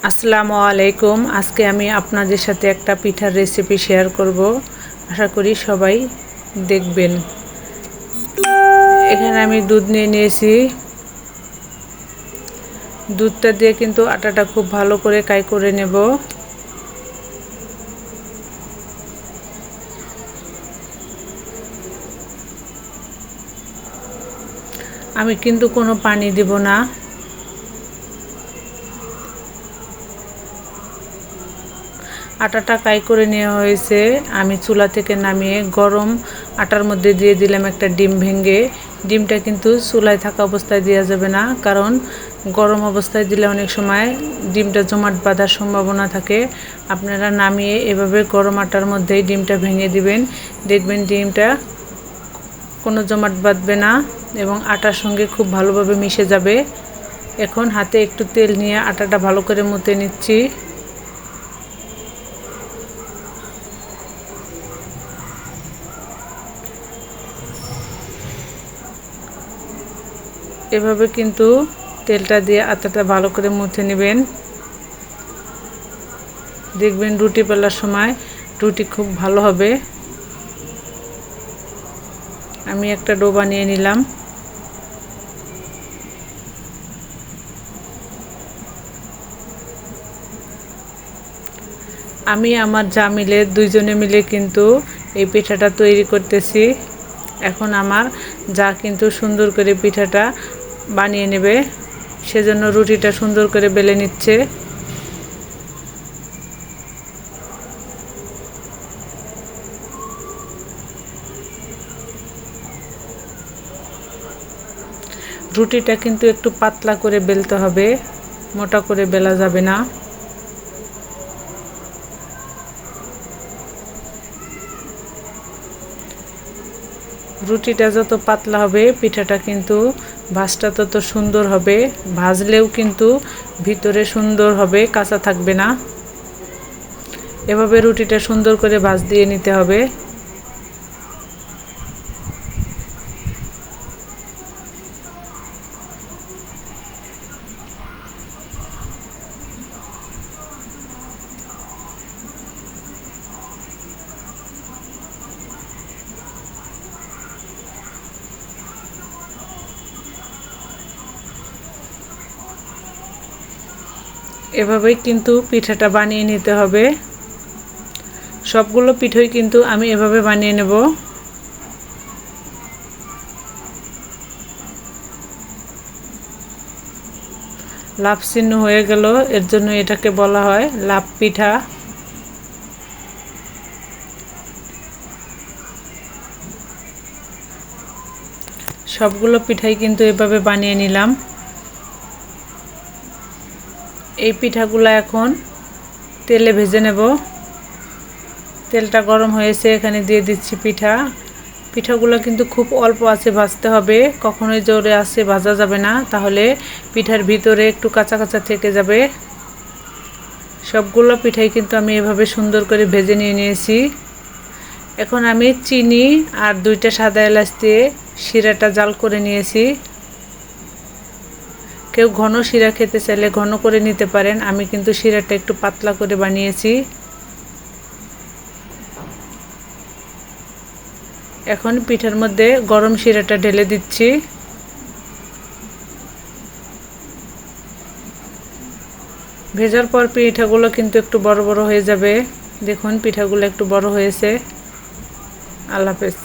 আসসালামু আলাইকুম। আজকে আমি আপনাদের সাথে একটা পিঠার রেসিপি শেয়ার করব। আশা করি সবাই দেখবেন। এখানে আমি দুধ নিয়ে নিয়েছি। দুধটা দিয়ে কিন্তু আটাটা খুব ভালো করে কাই করে নেব। আমি কিন্তু কোনো পানি দেব না। আটাটা কাই করে নেওয়া হয়েছে। আমি চুলা থেকে নামিয়ে গরম আটার মধ্যে দিয়ে দিলাম একটা ডিম ভেঙে। ডিমটা কিন্তু চুলায় থাকা অবস্থায় দেওয়া যাবে না, কারণ গরম অবস্থায় দিলে অনেক সময় ডিমটা জমাট বাঁধার সম্ভাবনা থাকে। আপনারা নামিয়ে এভাবে গরম আটার মধ্যেই ডিমটা ভেঙে দিবেন। দেখবেন ডিমটা কোনো জমাট বাঁধবে না এবং আটার সঙ্গে খুব ভালোভাবে মিশে যাবে। এখন হাতে একটু তেল নিয়ে আটাটা ভালো করে মুথে নিচ্ছি। এভাবে কিন্তু তেলটা দিয়ে আটাটা ভালো করে মুথে নেবেন। দেখবেন রুটি বেলার সময় রুটি খুব ভালো হবে। আমি একটা ডো বানিয়ে নিলাম। আমি আমার যা মিলে দুইজনে মিলে কিন্তু এই পিঠাটা তৈরি করতেছি। এখন আমার যা কিন্তু সুন্দর করে পিঠাটা বানিয়ে নেবে, সেজন্য রুটিটা সুন্দর করে বেলে নিচ্ছে। রুটিটা কিন্তু একটু পাতলা করে বেলতে হবে, মোটা করে বেলা যাবে না। রুটিটা যত পাতলা হবে পিঠাটা কিন্তু ভাজটা তত সুন্দর হবে। ভাজলেও কিন্তু ভিতরে সুন্দর হবে, কাঁচা থাকবে না। এভাবে রুটিটা সুন্দর করে ভাজ দিয়ে নিতে হবে। এভাবেই কিন্তু পিঠাটা বানিয়ে নিতে হবে। সবগুলো পিঠাই কিন্তু আমি এভাবে বানিয়ে নেব। লাভ চিহ্ন হয়ে গেল, এর জন্য এটাকে বলা হয় লাভ পিঠা। সবগুলো পিঠাই কিন্তু এভাবে বানিয়ে নিলাম। এই পিঠাগুলো এখন তেলে ভেজে নেব। তেলটা গরম হয়েছে, এখানে দিয়ে দিচ্ছি পিঠাগুলো কিন্তু খুব অল্প আছে ভাজতে হবে, কখনোই জোরে আছে ভাজা যাবে না, তাহলে পিঠার ভিতরে একটু কাঁচা কাঁচা থেকে যাবে। সবগুলো পিঠাই কিন্তু আমি এভাবে সুন্দর করে ভেজে নিয়েছি। এখন আমি চিনি আর 2টা সাদা এলাচ দিয়ে শিরাটা জাল করে নিয়েছি। কেউ ঘন শিরা খেতে চাইলে ঘন করে নিতে পারেন, আমি কিন্তু শিরাটা একটু পাতলা করে বানিয়েছি। এখন পিঠার মধ্যে গরম শিরাটা ঢেলে দিচ্ছি। ভেজার পর পিঠাগুলো কিন্তু একটু বড় বড় হয়ে যাবে। দেখুন পিঠাগুলো একটু বড় হয়েছে। আল্লাহ হাফেজ।